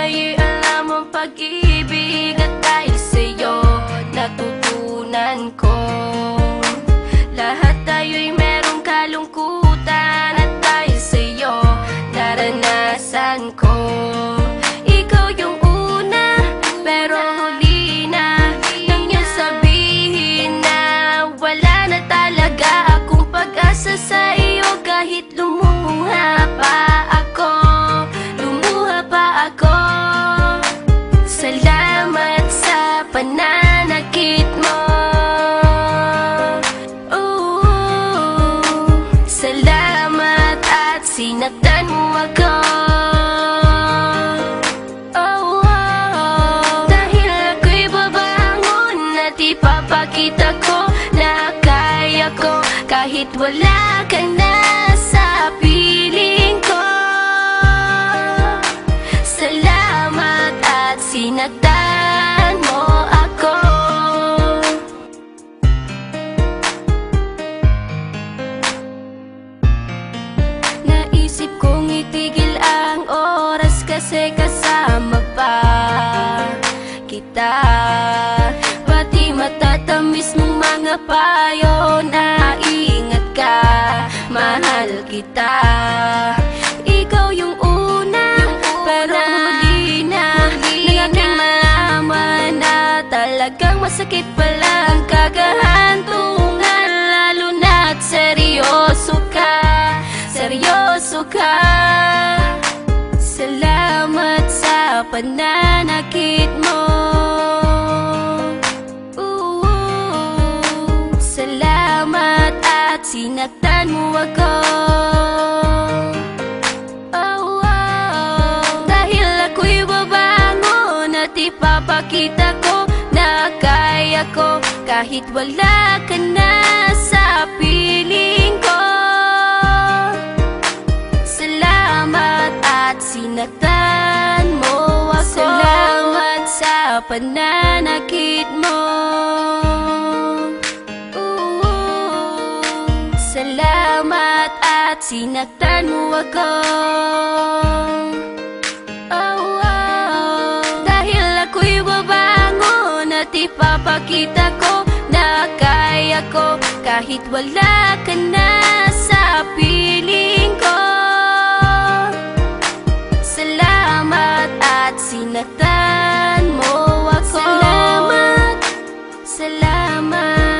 ay alam ang pag-ibig, at dahil sa'yo natutunan ko. Lahat tayo'y merong kalungkutan, at dahil sa'yo naranasan ko. Ikaw yung una, pero huli na, nang iyong sabihin na wala na talaga akong pag-asa sa iyo. Kahit lumuha pa ako, salamat sa pananakit mo. Salamat at sinaktan mo ako. Dahil ako'y babangon at ipapakita ko na kaya ko, kahit wala ka na sa piling ko. Salamat at sinaktan mo ako. Naisip kong itigil ang oras kasi kasama pa kita. Pati matatamis mong mga payo na ingat ka, mahal kita. Ikaw yung una, pero huli na, nang aking malaman na talagang masakit pala ang kagahantungan. Lalo na't seryoso ka, seryoso ka. Salamat sa pananakit mo. Salamat at sinaktan mo ako. Dahil ako'y babangon at ipapakita ko na kaya ko, kahit wala ka na sa piling ko. Salamat at sinaktan mo ako. Salamat sa pananakit mo. Salamat at sinaktan mo ako. Dahil ako'y babangon at ipapakita ko na kaya ko, kahit wala ka na sa piling ko. Salamat at sinaktan mo ako. Salamat, salamat.